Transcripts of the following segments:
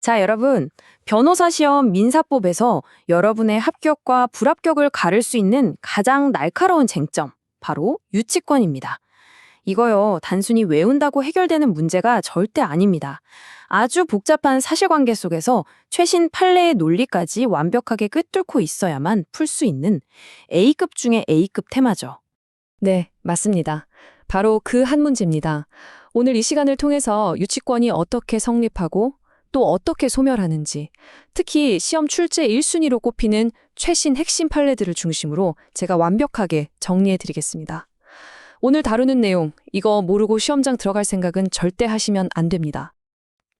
자, 여러분. 변호사 시험 민사법에서 여러분의 합격과 불합격을 가를 수 있는 가장 날카로운 쟁점, 바로 유치권입니다. 이거요, 단순히 외운다고 해결되는 문제가 절대 아닙니다. 아주 복잡한 사실관계 속에서 최신 판례의 논리까지 완벽하게 꿰뚫고 있어야만 풀 수 있는 A급 중에 A급 테마죠. 네, 맞습니다. 바로 그 한 문제입니다. 오늘 이 시간을 통해서 유치권이 어떻게 성립하고 또 어떻게 소멸하는지, 특히 시험 출제 1순위로 꼽히는 최신 핵심 판례들을 중심으로 제가 완벽하게 정리해드리겠습니다. 오늘 다루는 내용, 이거 모르고 시험장 들어갈 생각은 절대 하시면 안 됩니다.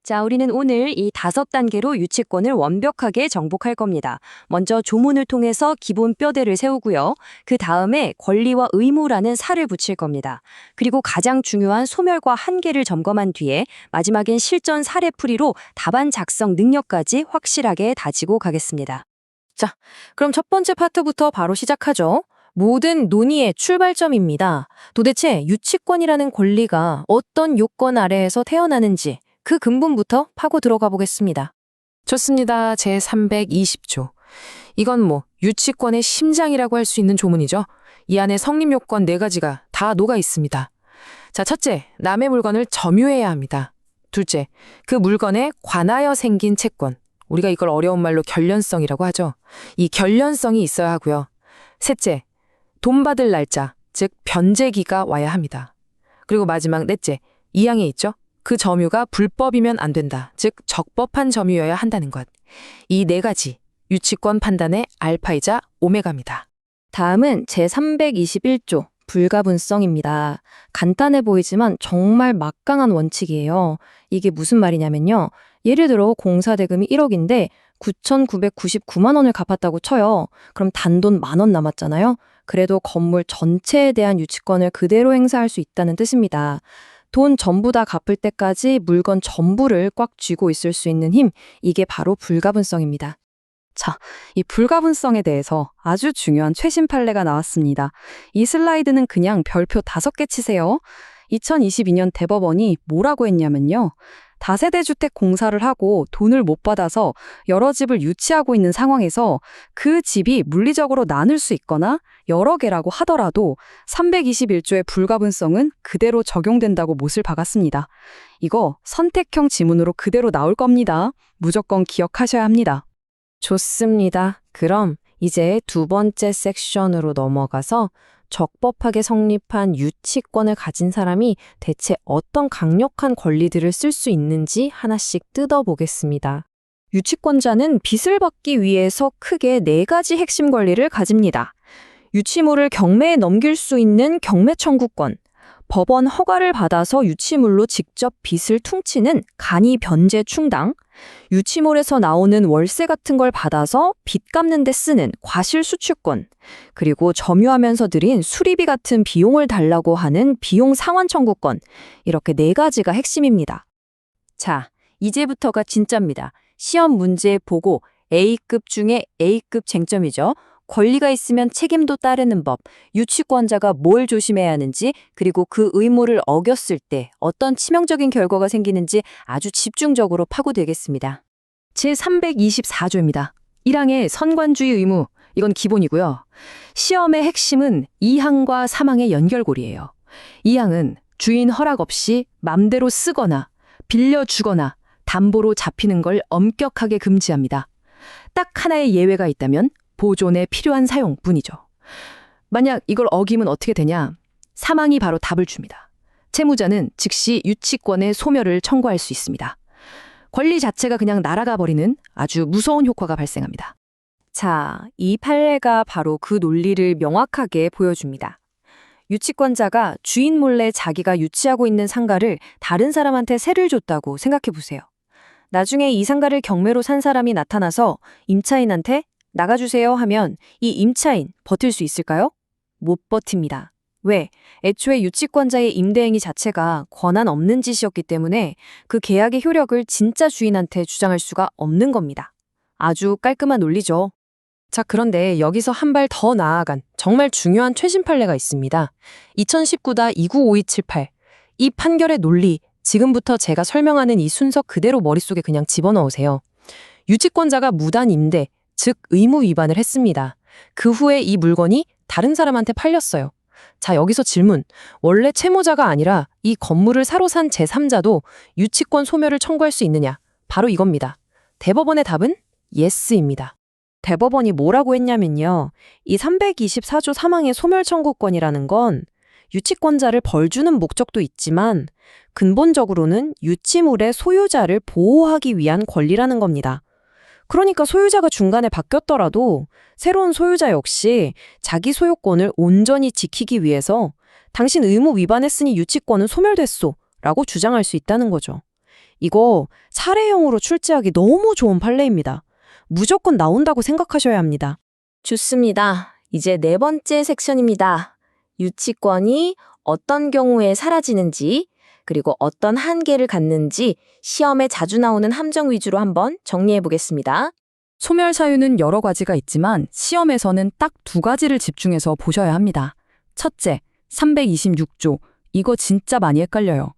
자, 우리는 오늘 이 5단계로 유치권을 완벽하게 정복할 겁니다. 먼저 조문을 통해서 기본 뼈대를 세우고요. 그 다음에 권리와 의무라는 살을 붙일 겁니다. 그리고 가장 중요한 소멸과 한계를 점검한 뒤에 마지막엔 실전 사례풀이로 답안 작성 능력까지 확실하게 다지고 가겠습니다. 자, 그럼 첫 번째 파트부터 바로 시작하죠. 모든 논의의 출발점입니다. 도대체 유치권이라는 권리가 어떤 요건 아래에서 태어나는지 그 근본부터 파고 들어가 보겠습니다. 좋습니다. 제320조. 이건 유치권의 심장이라고 할 수 있는 조문이죠. 이 안에 성립 요건 4가지가 다 녹아 있습니다. 자, 첫째, 남의 물건을 점유해야 합니다. 둘째, 그 물건에 관하여 생긴 채권. 우리가 이걸 어려운 말로 결련성이라고 하죠. 이 결련성이 있어야 하고요. 셋째, 돈 받을 날짜, 즉 변제기가 와야 합니다. 그리고 마지막 넷째, 2항에 있죠. 그 점유가 불법이면 안 된다. 즉 적법한 점유여야 한다는 것. 이 4가지 유치권 판단의 알파이자 오메가입니다. 다음은 제321조 불가분성입니다. 간단해 보이지만 정말 막강한 원칙이에요. 이게 무슨 말이냐면요. 예를 들어 공사 대금이 1억인데 9,999만 원을 갚았다고 쳐요. 그럼 단돈 10,000원 남았잖아요. 그래도 건물 전체에 대한 유치권을 그대로 행사할 수 있다는 뜻입니다. 돈 전부 다 갚을 때까지 물건 전부를 꽉 쥐고 있을 수 있는 힘, 이게 바로 불가분성입니다. 자, 이 불가분성에 대해서 아주 중요한 최신 판례가 나왔습니다. 이 슬라이드는 그냥 별표 5개 치세요. 2022년 대법원이 뭐라고 했냐면요. 다세대 주택 공사를 하고 돈을 못 받아서 여러 집을 유치하고 있는 상황에서 그 집이 물리적으로 나눌 수 있거나 여러 개라고 하더라도 321조의 불가분성은 그대로 적용된다고 못을 박았습니다. 이거 선택형 지문으로 그대로 나올 겁니다. 무조건 기억하셔야 합니다. 좋습니다. 그럼 이제 두 번째 섹션으로 넘어가서 적법하게 성립한 유치권을 가진 사람이 대체 어떤 강력한 권리들을 쓸 수 있는지 하나씩 뜯어보겠습니다. 유치권자는 빚을 받기 위해서 크게 4가지 핵심 권리를 가집니다. 유치물을 경매에 넘길 수 있는 경매 청구권, 법원 허가를 받아서 유치물로 직접 빚을 퉁치는 간이 변제 충당, 유치물에서 나오는 월세 같은 걸 받아서 빚 갚는 데 쓰는 과실 수취권, 그리고 점유하면서 들인 수리비 같은 비용을 달라고 하는 비용 상환 청구권, 이렇게 4가지가 핵심입니다. 자, 이제부터가 진짜입니다. 시험 문제 보고 A급 중에 A급 쟁점이죠. 권리가 있으면 책임도 따르는 법, 유치권자가 뭘 조심해야 하는지, 그리고 그 의무를 어겼을 때 어떤 치명적인 결과가 생기는지 아주 집중적으로 파고들겠습니다. 제324조입니다. 1항의 선관주의 의무, 이건 기본이고요. 시험의 핵심은 2항과 3항의 연결고리예요. 2항은 주인 허락 없이 맘대로 쓰거나 빌려주거나 담보로 잡히는 걸 엄격하게 금지합니다. 딱 하나의 예외가 있다면 보존에 필요한 사용뿐이죠. 만약 이걸 어기면 어떻게 되냐? 3항이 바로 답을 줍니다. 채무자는 즉시 유치권의 소멸을 청구할 수 있습니다. 권리 자체가 그냥 날아가 버리는 아주 무서운 효과가 발생합니다. 자, 이 판례가 바로 그 논리를 명확하게 보여줍니다. 유치권자가 주인 몰래 자기가 유치하고 있는 상가를 다른 사람한테 세를 줬다고 생각해 보세요. 나중에 이 상가를 경매로 산 사람이 나타나서 임차인한테 나가주세요 하면 이 임차인 버틸 수 있을까요? 못 버팁니다. 왜? 애초에 유치권자의 임대행위 자체가 권한 없는 짓이었기 때문에 그 계약의 효력을 진짜 주인한테 주장할 수가 없는 겁니다. 아주 깔끔한 논리죠. 자, 그런데 여기서 한 발 더 나아간 정말 중요한 최신 판례가 있습니다. 2019-295278. 이 판결의 논리, 지금부터 제가 설명하는 이 순서 그대로 머릿속에 그냥 집어넣으세요. 유치권자가 무단 임대, 즉 의무 위반을 했습니다. 그 후에 이 물건이 다른 사람한테 팔렸어요. 자, 여기서 질문. 원래 채무자가 아니라 이 건물을 사러 산 제3자도 유치권 소멸을 청구할 수 있느냐? 바로 이겁니다. 대법원의 답은 예스입니다. 대법원이 뭐라고 했냐면요. 이 324조 3항의 소멸 청구권이라는 건 유치권자를 벌주는 목적도 있지만 근본적으로는 유치물의 소유자를 보호하기 위한 권리라는 겁니다. 그러니까 소유자가 중간에 바뀌었더라도 새로운 소유자 역시 자기 소유권을 온전히 지키기 위해서 당신 의무 위반했으니 유치권은 소멸됐소 라고 주장할 수 있다는 거죠. 이거 사례형으로 출제하기 너무 좋은 판례입니다. 무조건 나온다고 생각하셔야 합니다. 좋습니다. 이제 네 번째 섹션입니다. 유치권이 어떤 경우에 사라지는지, 그리고 어떤 한계를 갖는지 시험에 자주 나오는 함정 위주로 한번 정리해 보겠습니다. 소멸 사유는 여러 가지가 있지만 시험에서는 딱 두 가지를 집중해서 보셔야 합니다. 첫째, 326조. 이거 진짜 많이 헷갈려요.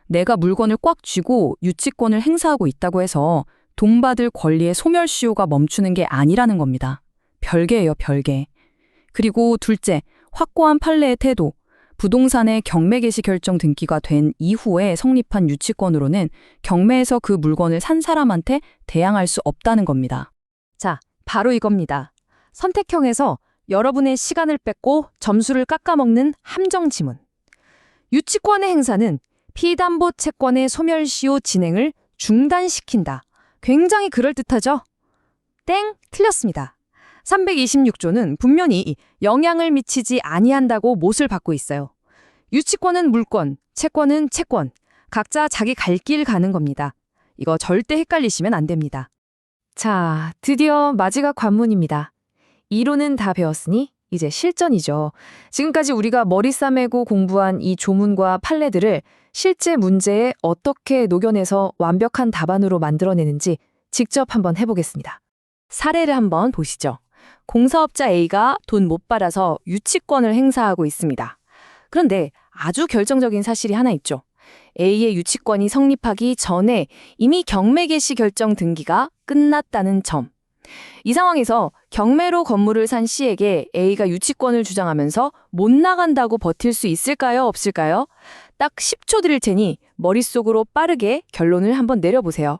내가 물건을 꽉 쥐고 유치권을 행사하고 있다고 해서 돈 받을 권리의 소멸시효가 멈추는 게 아니라는 겁니다. 별개예요, 별개. 그리고 둘째, 확고한 판례의 태도. 부동산의 경매 개시 결정 등기가 된 이후에 성립한 유치권으로는 경매에서 그 물건을 산 사람한테 대항할 수 없다는 겁니다. 자, 바로 이겁니다. 선택형에서 여러분의 시간을 뺏고 점수를 깎아먹는 함정 지문. 유치권의 행사는 피담보 채권의 소멸시효 진행을 중단시킨다. 굉장히 그럴듯하죠? 땡, 틀렸습니다. 326조는 분명히 영향을 미치지 아니한다고 못을 받고 있어요. 유치권은 물권, 채권은 채권. 각자 자기 갈 길 가는 겁니다. 이거 절대 헷갈리시면 안 됩니다. 자, 드디어 마지막 관문입니다. 이론은 다 배웠으니 이제 실전이죠. 지금까지 우리가 머리 싸매고 공부한 이 조문과 판례들을 실제 문제에 어떻게 녹여내서 완벽한 답안으로 만들어내는지 직접 한번 해보겠습니다. 사례를 한번 보시죠. 공사업자 A가 돈 못 받아서 유치권을 행사하고 있습니다. 그런데 아주 결정적인 사실이 하나 있죠. A의 유치권이 성립하기 전에 이미 경매 개시 결정 등기가 끝났다는 점. 이 상황에서 경매로 건물을 산 C에게 A가 유치권을 주장하면서 못 나간다고 버틸 수 있을까요? 없을까요? 딱 10초 드릴 테니 머릿속으로 빠르게 결론을 한번 내려보세요.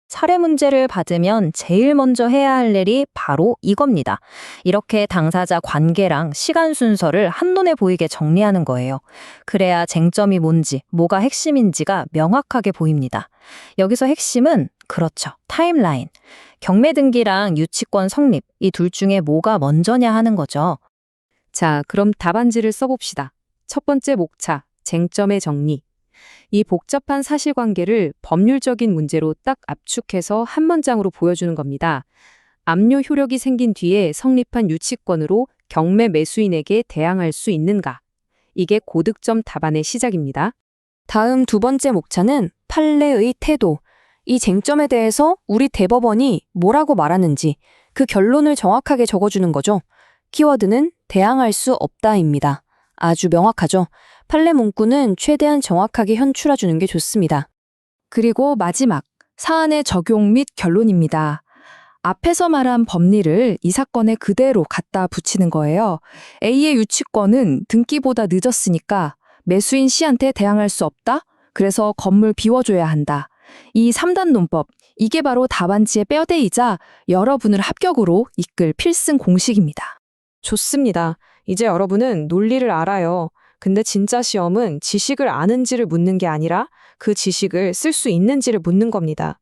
사례 문제를 받으면 제일 먼저 해야 할 일이 바로 이겁니다. 이렇게 당사자 관계랑 시간 순서를 한눈에 보이게 정리하는 거예요. 그래야 쟁점이 뭔지, 뭐가 핵심인지가 명확하게 보입니다. 여기서 핵심은 그렇죠. 타임라인. 경매 등기랑 유치권 성립, 이 둘 중에 뭐가 먼저냐 하는 거죠. 자, 그럼 답안지를 써봅시다. 첫 번째 목차, 쟁점의 정리. 이 복잡한 사실관계를 법률적인 문제로 딱 압축해서 한 문장으로 보여주는 겁니다. 압류 효력이 생긴 뒤에 성립한 유치권으로 경매 매수인에게 대항할 수 있는가? 이게 고득점 답안의 시작입니다. 다음 두 번째 목차는 판례의 태도. 이 쟁점에 대해서 우리 대법원이 뭐라고 말하는지 그 결론을 정확하게 적어주는 거죠. 키워드는 대항할 수 없다입니다. 아주 명확하죠. 판례 문구는 최대한 정확하게 현출해주는 게 좋습니다. 그리고 마지막, 사안의 적용 및 결론입니다. 앞에서 말한 법리를 이 사건에 그대로 갖다 붙이는 거예요. A의 유치권은 등기보다 늦었으니까 매수인 C한테 대항할 수 없다? 그래서 건물 비워줘야 한다. 이 3단 논법, 이게 바로 답안지의 뼈대이자 여러분을 합격으로 이끌 필승 공식입니다. 좋습니다. 이제 여러분은 논리를 알아요. 근데 진짜 시험은 지식을 아는지를 묻는 게 아니라 그 지식을 쓸 수 있는지를 묻는 겁니다.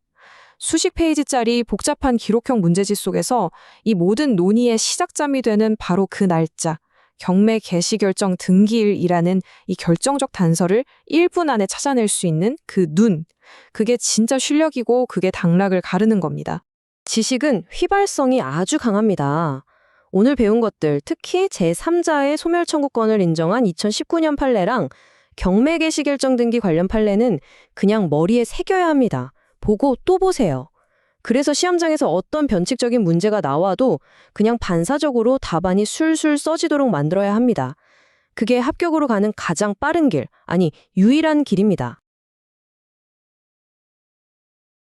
수십 페이지짜리 복잡한 기록형 문제지 속에서 이 모든 논의의 시작점이 되는 바로 그 날짜, 경매 개시 결정 등기일이라는 이 결정적 단서를 1분 안에 찾아낼 수 있는 그 눈, 그게 진짜 실력이고 그게 당락을 가르는 겁니다. 지식은 휘발성이 아주 강합니다. 오늘 배운 것들, 특히 제3자의 소멸 청구권을 인정한 2019년 판례랑 경매 개시 결정 등기 관련 판례는 그냥 머리에 새겨야 합니다. 보고 또 보세요. 그래서 시험장에서 어떤 변칙적인 문제가 나와도 그냥 반사적으로 답안이 술술 써지도록 만들어야 합니다. 그게 합격으로 가는 가장 빠른 길, 아니 유일한 길입니다.